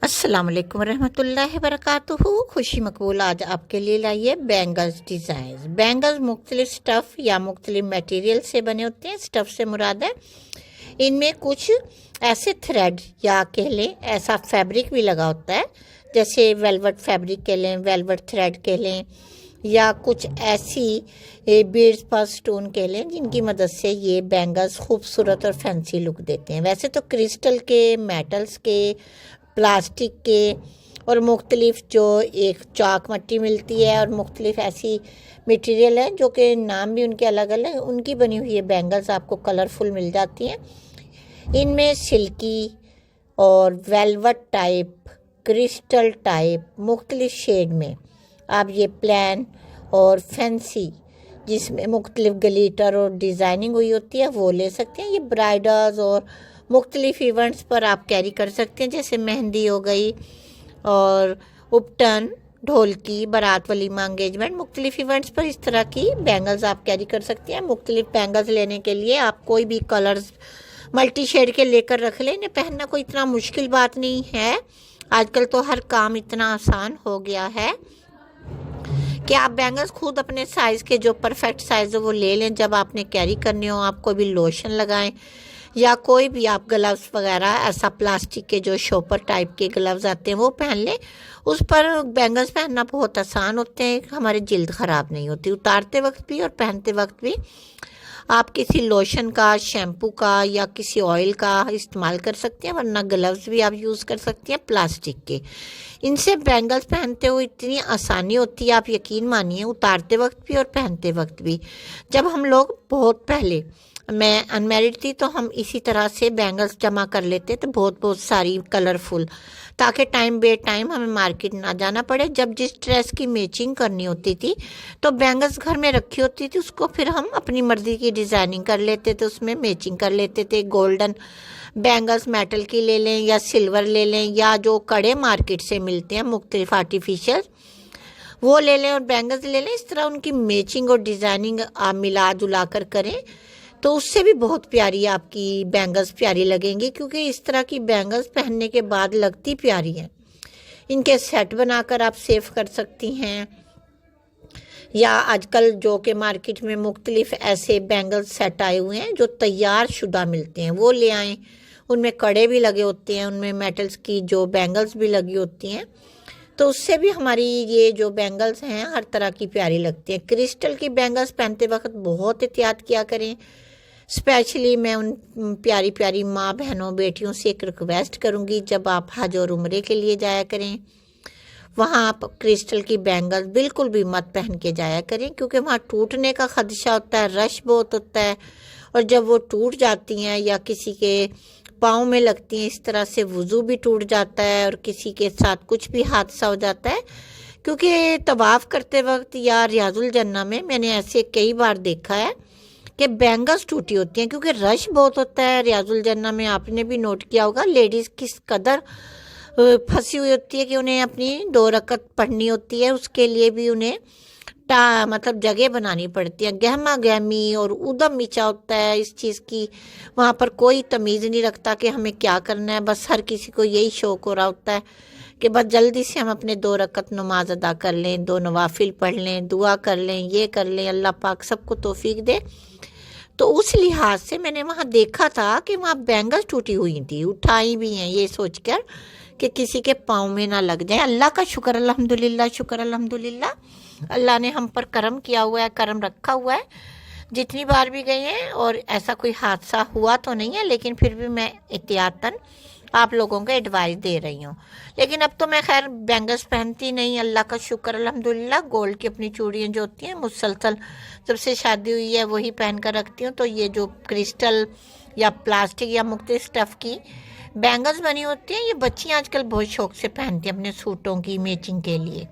अस्सलाम वालेकुम रहमतुल्लाहि वबरकातुहू। खुशी मकबूल आज आपके लिए लाइए बैंगल्स डिज़ाइन। बैंगल्स मुख्तलिफ स्टफ़ या मुख्तलिफ मटेरियल से बने होते हैं। स्टफ़ से मुराद है इनमें कुछ ऐसे थ्रेड या कह लें ऐसा फैब्रिक भी लगा होता है, जैसे वेलवेट फैब्रिक कह लें, वेलवेट थ्रेड कह लें, या कुछ ऐसी बीड्स पर स्टोन कह लें जिनकी मदद से ये बैंगल्स खूबसूरत और फैंसी लुक देते हैं। वैसे तो क्रिस्टल के, मेटल्स के, प्लास्टिक के और मुख्तलिफ जो एक चाक मट्टी मिलती है और मुख्तलिफ ऐसी मटेरियल है जो कि नाम भी उनके अलग अलग, उनकी बनी हुई है बैंगल्स आपको कलरफुल मिल जाती हैं। इनमें सिल्की और वेलवेट टाइप, क्रिस्टल टाइप मुख्तलिफ शेड में आप ये प्लान और फैंसी जिसमें मुख्तलिफ ग्लिटर और डिज़ाइनिंग हुई होती है वो ले सकते हैं। ये ब्राइडल्स और मुख्तलिफ इवेंट्स पर आप कैरी कर सकते हैं, जैसे मेहंदी हो गई और उपटन, ढोलकी, बारात, वलीमा, एंगेजमेंट, मुख्तलिफ इवेंट्स पर इस तरह की बैंगल्स आप कैरी कर सकते हैं। मुख्तलिफ बैंगल्स लेने के लिए आप कोई भी कलर्स मल्टी शेड के लेकर रख लें। इन्हें पहनना कोई इतना मुश्किल बात नहीं है। आजकल तो हर काम इतना आसान हो गया है कि आप बैंगल्स खुद अपने साइज़ के जो परफेक्ट साइज़ है वो ले लें। जब आपने कैरी करने हो आप कोई भी लोशन लगाएं या कोई भी आप ग्लव्स वगैरह ऐसा प्लास्टिक के जो शॉपर टाइप के ग्लव्स आते हैं वो पहन लें। उस पर बैंगल्स पहनना बहुत आसान होते हैं, हमारी जिल्द ख़राब नहीं होती उतारते वक्त भी और पहनते वक्त भी। आप किसी लोशन का, शैम्पू का या किसी ऑयल का इस्तेमाल कर सकते हैं, वरना ग्लव्स भी आप यूज़ कर सकते हैं प्लास्टिक के। इनसे बैंगल्स पहनते हुए इतनी आसानी होती है, आप यकीन मानिए, उतारते वक्त भी और पहनते वक्त भी। जब हम लोग बहुत पहले, मैं अनमैरिड थी, तो हम इसी तरह से बैंगल्स जमा कर लेते थे बहुत सारी कलरफुल, ताकि टाइम बे टाइम हमें मार्केट ना जाना पड़े। जब जिस ड्रेस की मैचिंग करनी होती थी तो बैंगल्स घर में रखी होती थी, उसको फिर हम अपनी मर्ज़ी की डिज़ाइनिंग कर लेते थे, उसमें मैचिंग कर लेते थे। गोल्डन बैंगल्स मेटल की ले लें या सिल्वर ले लें, या जो कड़े मार्केट से मिलते हैं मुख्तलिफ आर्टिफिशियल, वो ले लें और बैंगल्स ले लें। इस तरह उनकी मैचिंग और डिज़ाइनिंग आप मिला जुला कर करें तो उससे भी बहुत प्यारी आपकी बैंगल्स प्यारी लगेंगी, क्योंकि इस तरह की बैंगल्स पहनने के बाद लगती प्यारी हैं। इनके सेट बनाकर आप सेव कर सकती हैं, या आजकल जो कि मार्केट में मुख्तलिफ ऐसे बैंगल्स सेट आए हुए हैं जो तैयार शुदा मिलते हैं, वो ले आएँ। उनमें कड़े भी लगे होते हैं, उनमें मेटल्स की जो बैंगल्स भी लगी होती हैं, तो उससे भी हमारी ये जो बैंगल्स हैं हर तरह की प्यारी लगती हैं। क्रिस्टल की बैंगल्स पहनते वक्त बहुत एहतियात किया करें। स्पेशली मैं उन प्यारी प्यारी माँ बहनों बेटियों से एक रिक्वेस्ट करूँगी, जब आप हज और उम्रे के लिए जाया करें वहाँ आप क्रिस्टल की बैंगल्स बिल्कुल भी मत पहन के जाया करें, क्योंकि वहाँ टूटने का खदशा होता है, रश बहुत होता है, और जब वो टूट जाती हैं या किसी के पाँव में लगती हैं, इस तरह से वुज़ू भी टूट जाता है और किसी के साथ कुछ भी हादसा हो जाता है। क्योंकि तवाफ़ करते वक्त या रियाजुल जन्ना में मैंने ऐसे कई बार देखा है कि बैंगल्स टूटी होती हैं, क्योंकि रश बहुत होता है। रियाजुल जन्ना में आपने भी नोट किया होगा लेडीज़ किस कदर फंसी हुई होती है कि उन्हें अपनी 2 रकत पढ़नी होती है, उसके लिए भी उन्हें मतलब जगह बनानी पड़ती है। गहमा गहमी और उदम मचा होता है इस चीज़ की, वहाँ पर कोई तमीज़ नहीं रखता कि हमें क्या करना है। बस हर किसी को यही शौक़ हो रहा होता है कि बस जल्दी से हम अपने 2 रकत नमाज अदा कर लें, 2 नवाफिल पढ़ लें, दुआ कर लें, ये कर लें, अल्लाह पाक सबको तौफीक दे। तो उस लिहाज से मैंने वहाँ देखा था कि वहाँ बैंगल्स टूटी हुई थी, उठाई भी हैं ये सोचकर कि किसी के पाँव में ना लग जाए। अल्लाह का शुक्र अल्हम्दुलिल्लाह, शुक्र अल्हम्दुलिल्लाह, अल्लाह ने हम पर करम किया हुआ है, करम रखा हुआ है। जितनी बार भी गए हैं और ऐसा कोई हादसा हुआ तो नहीं है, लेकिन फिर भी मैं एहतियातन आप लोगों को एडवाइस दे रही हूँ। लेकिन अब तो मैं खैर बैंगल्स पहनती नहीं, अल्लाह का शुक्र अल्हम्दुलिल्लाह। गोल्ड की अपनी चूड़ियाँ जो होती हैं मुसलसल जब से शादी हुई है वही पहन कर रखती हूँ। तो ये जो क्रिस्टल या प्लास्टिक या मुख्तलिफ स्टफ़ की बैंगल्स बनी होती हैं, ये बच्चियाँ आजकल बहुत शौक से पहनती हैं अपने सूटों की मैचिंग के लिए।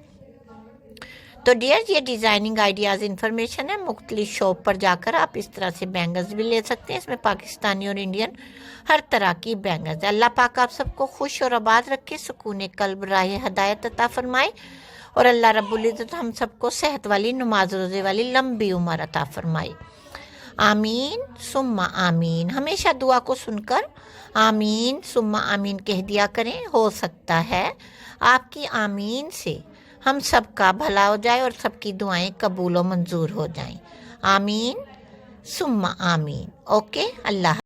तो डियर्स, ये डिज़ाइनिंग आइडियाज़ इन्फॉर्मेशन है। मुख्तलिफ शॉप पर जाकर आप इस तरह से बैंगल्स भी ले सकते हैं। इसमें पाकिस्तानी और इंडियन हर तरह की बैंगल्स है। अल्लाह पाक आप सबको खुश और आबाद रखे, सुकून कल्ब, राह हदायत अता फरमाए, और अल्लाह रब्बुल इज़्ज़त हम सबको सेहत वाली, नमाज रोज़े वाली लंबी उम्र अता फरमाए। आमीन सुम्मा आमीन। हमेशा दुआ को सुनकर आमीन सुम्मा आमीन कह दिया करें। हो सकता है आपकी आमीन से हम सबका भला हो जाए और सबकी दुआएं कबूल और मंजूर हो जाएं। आमीन सुम्मा आमीन। ओके, अल्लाह।